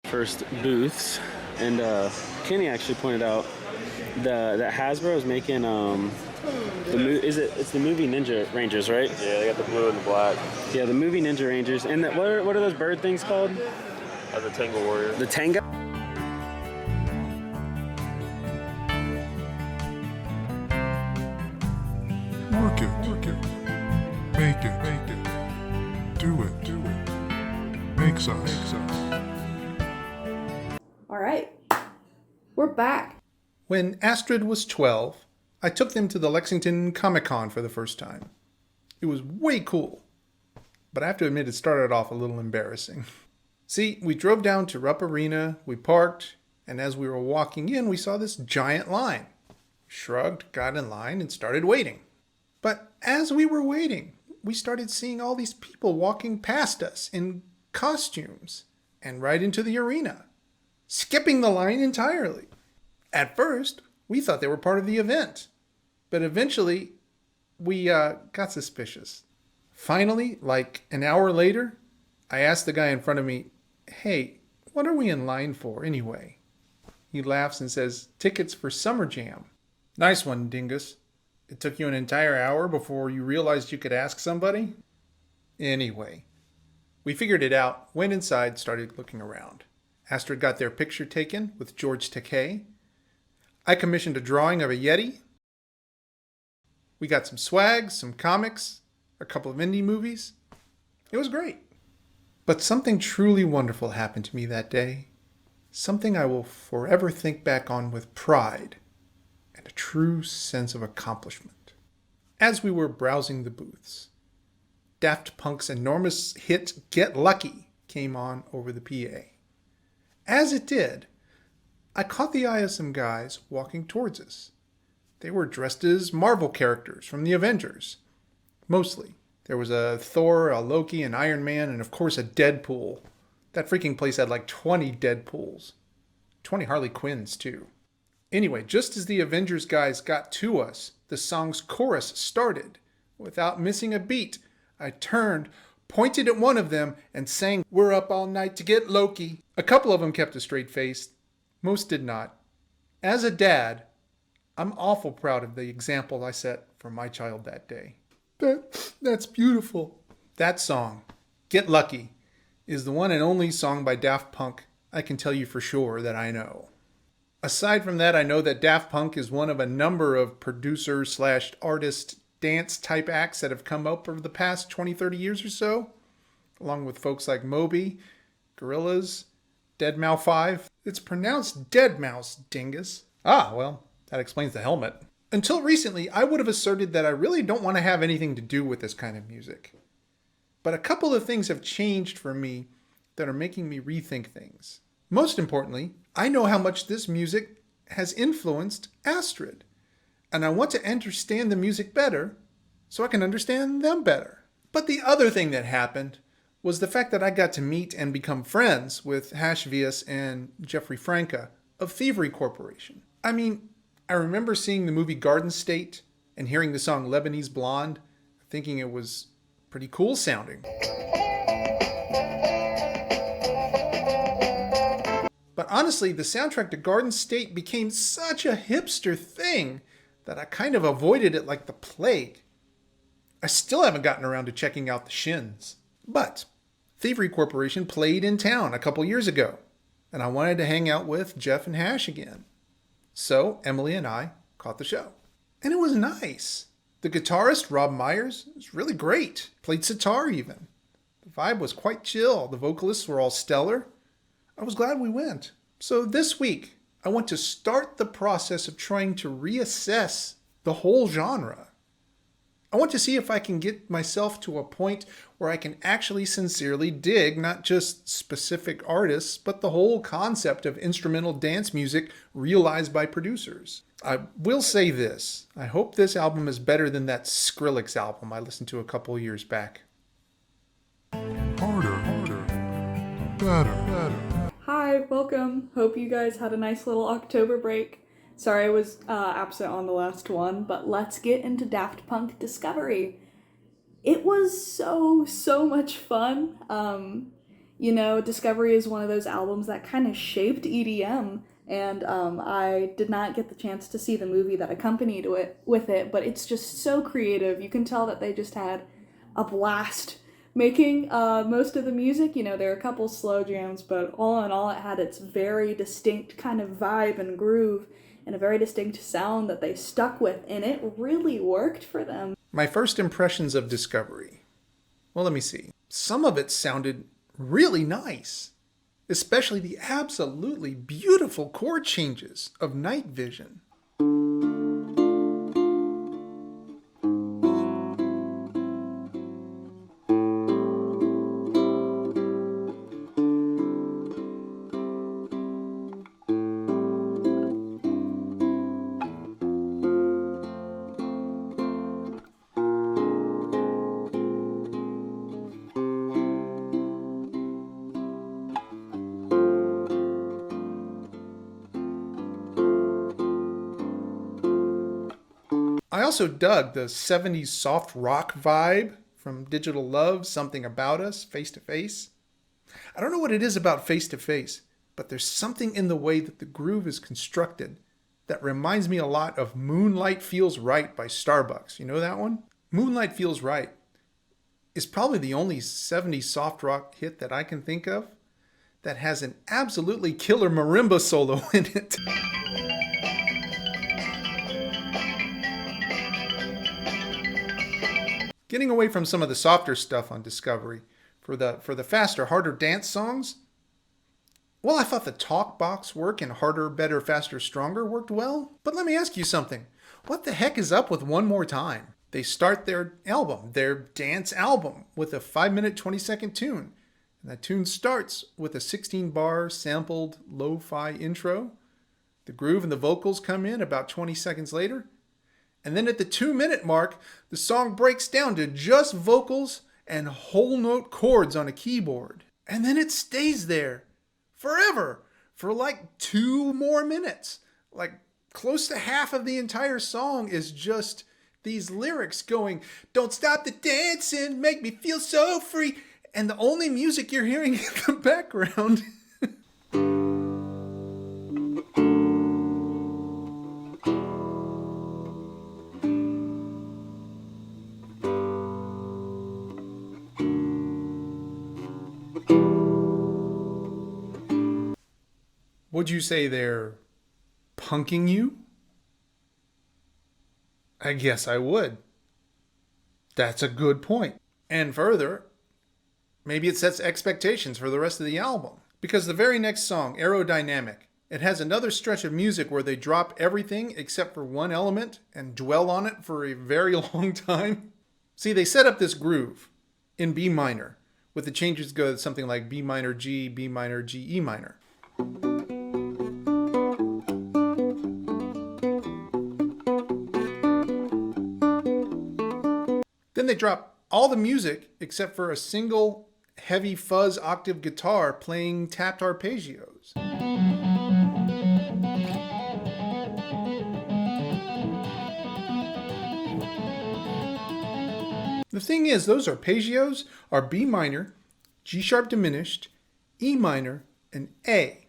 first booths, and Kenny actually pointed out that Hasbro is making it's the movie Ninja Rangers, right? Yeah, they got the blue and the black. Yeah, the movie Ninja Rangers, and what are those bird things called? The Tangle Warrior. The Tanga. Work it, make it, do it, makes us. All right, we're back. When Astrid was 12, I took them to the Lexington Comic Con for the first time. It was way cool, but I have to admit it started off a little embarrassing. See, we drove down to Rupp Arena, we parked, and as we were walking in, we saw this giant line. We shrugged, got in line, and started waiting. But as we were waiting, we started seeing all these people walking past us in costumes and right into the arena, skipping the line entirely. At first, we thought they were part of the event, but eventually we got suspicious. Finally, like an hour later, I asked the guy in front of me, "Hey, what are we in line for anyway?" He laughs and says, "Tickets for Summer Jam." "Nice one, dingus. It took you an entire hour before you realized you could ask somebody?" Anyway, we figured it out, went inside, started looking around. Astrid got their picture taken with George Takei. I commissioned a drawing of a Yeti. We got some swag, some comics, a couple of indie movies. It was great. But something truly wonderful happened to me that day. Something I will forever think back on with pride and a true sense of accomplishment. As we were browsing the booths, Daft Punk's enormous hit Get Lucky came on over the PA. As it did, I caught the eye of some guys walking towards us. They were dressed as Marvel characters from the Avengers. Mostly. There was a Thor, a Loki, an Iron Man, and of course a Deadpool. That freaking place had like 20 Deadpools. 20 Harley Quinns, too. Anyway, just as the Avengers guys got to us, the song's chorus started. Without missing a beat, I turned, pointed at one of them, and sang, "We're up all night to get Loki." A couple of them kept a straight face. Most did not. As a dad, I'm awful proud of the example I set for my child that day. That's beautiful. That song, Get Lucky, is the one and only song by Daft Punk I can tell you for sure that I know. Aside from that, I know that Daft Punk is one of a number of producer/artist dance type acts that have come up over the past 20, 30 years or so, along with folks like Moby, Gorillaz, Deadmau 5. It's pronounced Deadmau5, dingus. Ah, well, that explains the helmet. Until recently, I would have asserted that I really don't want to have anything to do with this kind of music. But a couple of things have changed for me that are making me rethink things. Most importantly, I know how much this music has influenced Astrid. And I want to understand the music better so I can understand them better. But the other thing that happened was the fact that I got to meet and become friends with Hash Vias and Jeffrey Franca of Thievery Corporation. I mean, I remember seeing the movie Garden State and hearing the song Lebanese Blonde, thinking it was pretty cool sounding. But honestly, the soundtrack to Garden State became such a hipster thing that I kind of avoided it like the plague. I still haven't gotten around to checking out the Shins. But Thievery Corporation played in town a couple years ago, and I wanted to hang out with Jeff and Hash again. So Emily and I caught the show. And it was nice. The guitarist, Rob Myers, was really great. Played sitar even. The vibe was quite chill. The vocalists were all stellar. I was glad we went. So this week, I want to start the process of trying to reassess the whole genre. I want to see if I can get myself to a point where I can actually sincerely dig not just specific artists, but the whole concept of instrumental dance music realized by producers. I will say this. I hope this album is better than that Skrillex album I listened to a couple years back. Harder, better. Hi, welcome. Hope you guys had a nice little October break. Sorry I was absent on the last one, but let's get into Daft Punk Discovery. It was so much fun. You know, Discovery is one of those albums that kind of shaped EDM, and I did not get the chance to see the movie that accompanied it with it, but it's just so creative. You can tell that they just had a blast making most of the music. You know, there are a couple slow jams, but all in all, it had its very distinct kind of vibe and groove and a very distinct sound that they stuck with, and it really worked for them. My first impressions of Discovery. Well, let me see. Some of it sounded really nice, especially the absolutely beautiful chord changes of Night Vision. I also dug the 70s soft rock vibe from Digital Love, Something About Us, Face to Face. I don't know what it is about Face to Face, but there's something in the way that the groove is constructed that reminds me a lot of Moonlight Feels Right by Starbucks. You know that one? Moonlight Feels Right is probably the only 70s soft rock hit that I can think of that has an absolutely killer marimba solo in it. Getting away from some of the softer stuff on Discovery, for the faster, harder dance songs, well, I thought the talk box work in Harder, Better, Faster, Stronger worked well. But let me ask you something. What the heck is up with One More Time? They start their album, their dance album, with a 5-minute, 20-second tune. And that tune starts with a 16-bar sampled lo-fi intro. The groove and the vocals come in about 20 seconds later. And then at the 2-minute mark, the song breaks down to just vocals and whole note chords on a keyboard. And then it stays there forever for like 2 more minutes. Like close to half of the entire song is just these lyrics going, "Don't stop the dancing, make me feel so free." And the only music you're hearing in the background would you say they're punking you? I guess I would. That's a good point. And further, maybe it sets expectations for the rest of the album. Because the very next song, Aerodynamic, it has another stretch of music where they drop everything except for one element and dwell on it for a very long time. See, they set up this groove in B minor, with the changes go to something like B minor, G, E minor. Then they drop all the music except for a single heavy fuzz octave guitar playing tapped arpeggios. The thing is, those arpeggios are B minor, G sharp diminished, E minor, and A.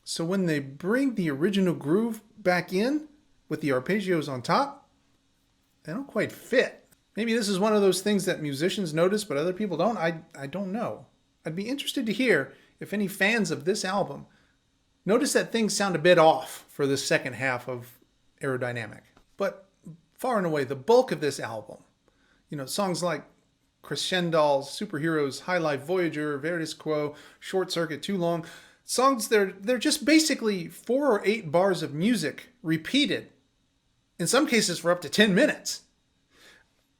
So when they bring the original groove back in with the arpeggios on top, they don't quite fit. Maybe this is one of those things that musicians notice but other people don't. I don't know. I'd be interested to hear if any fans of this album notice that things sound a bit off for the second half of Aerodynamic. But far and away, the bulk of this album, you know, songs like Crescendolls, Superheroes, High Life, Voyager, Veritas Quo, Short Circuit, Too Long, songs, they're just basically 4 or 8 bars of music repeated, in some cases for up to 10 minutes.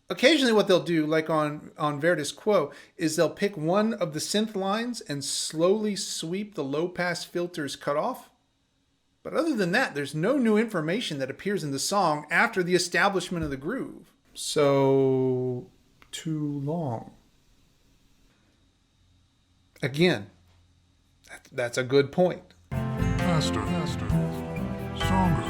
Occasionally what they'll do, like on Veritas Quo, is they'll pick one of the synth lines and slowly sweep the low-pass filter's cutoff. But other than that, there's no new information that appears in the song after the establishment of the groove. So, Too Long. Again, that's a good point. Faster, stronger.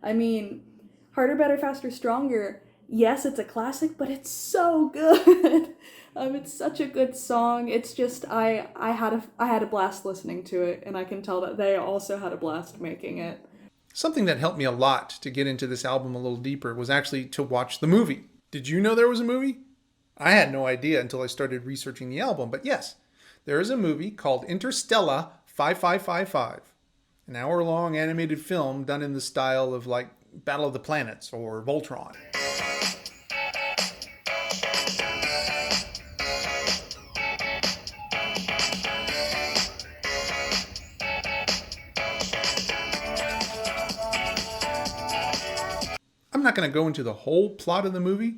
I mean, Harder, Better, Faster, Stronger, yes, it's a classic, but it's so good. It's such a good song. It's just I had a blast listening to it, and I can tell that they also had a blast making it. Something that helped me a lot to get into this album a little deeper was actually to watch the movie. Did you know there was a movie? I had no idea until I started researching the album, but yes, there is a movie called Interstellar 5555, an hour-long animated film done in the style of like Battle of the Planets or Voltron. I'm not going to go into the whole plot of the movie,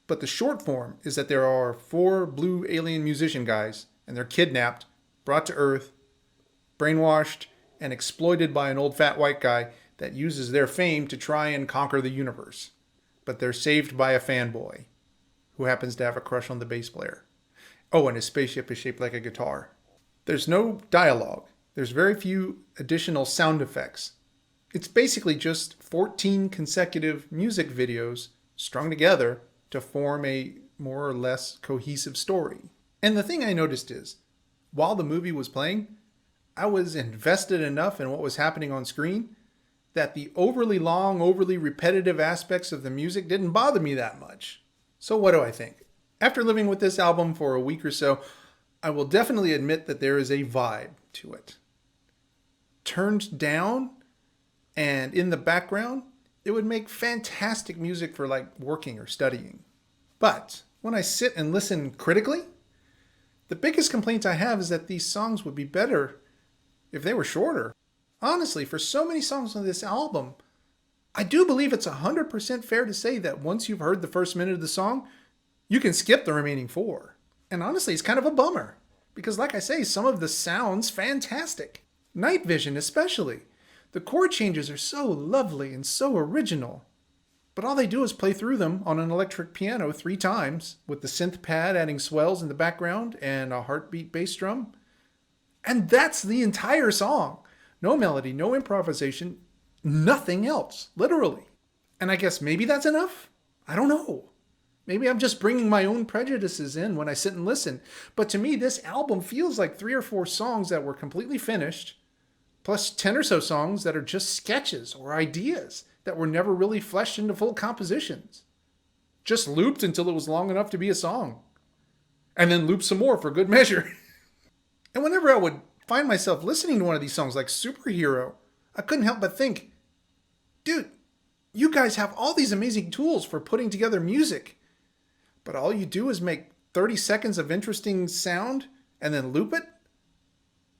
but the short form is that there are 4 blue alien musician guys, and they're kidnapped, brought to Earth, brainwashed, and exploited by an old fat white guy that uses their fame to try and conquer the universe. But they're saved by a fanboy who happens to have a crush on the bass player. Oh, and his spaceship is shaped like a guitar. There's no dialogue. There's very few additional sound effects. It's basically just 14 consecutive music videos strung together to form a more or less cohesive story. And the thing I noticed is, while the movie was playing, I was invested enough in what was happening on screen that the overly long, overly repetitive aspects of the music didn't bother me that much. So what do I think? After living with this album for a week or so, I will definitely admit that there is a vibe to it. Turned down and in the background, it would make fantastic music for like working or studying. But when I sit and listen critically, the biggest complaint I have is that these songs would be better if they were shorter. Honestly, for so many songs on this album, I do believe it's 100% fair to say that once you've heard the first minute of the song, you can skip the remaining 4. And honestly, it's kind of a bummer, because like I say, some of the sound's fantastic. Night Vision especially. The chord changes are so lovely and so original, but all they do is play through them on an electric piano 3 times, with the synth pad adding swells in the background and a heartbeat bass drum. And that's the entire song. No melody, no improvisation, nothing else, literally. And I guess maybe that's enough? I don't know. Maybe I'm just bringing my own prejudices in when I sit and listen. But to me, this album feels like 3 or 4 songs that were completely finished, plus 10 or so songs that are just sketches or ideas that were never really fleshed into full compositions. Just looped until it was long enough to be a song. And then looped some more for good measure. And whenever I would find myself listening to one of these songs like Superhero, I couldn't help but think, dude, you guys have all these amazing tools for putting together music, but all you do is make 30 seconds of interesting sound and then loop it?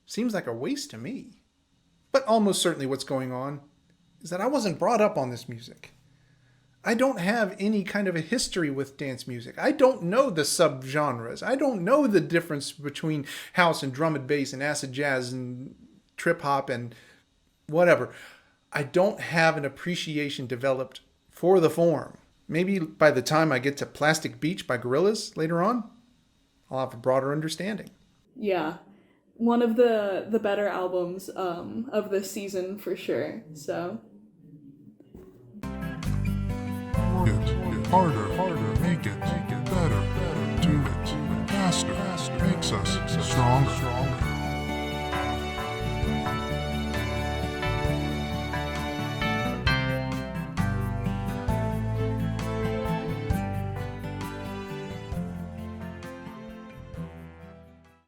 Seems like a waste to me. But almost certainly what's going on is that I wasn't brought up on this music. I don't have any kind of a history with dance music. I don't know the subgenres. I don't know the difference between house and drum and bass and acid jazz and trip hop and whatever. I don't have an appreciation developed for the form. Maybe by the time I get to Plastic Beach by Gorillaz later on, I'll have a broader understanding. Yeah. One of the better albums of this season for sure. So It harder, make it better, do it faster, makes us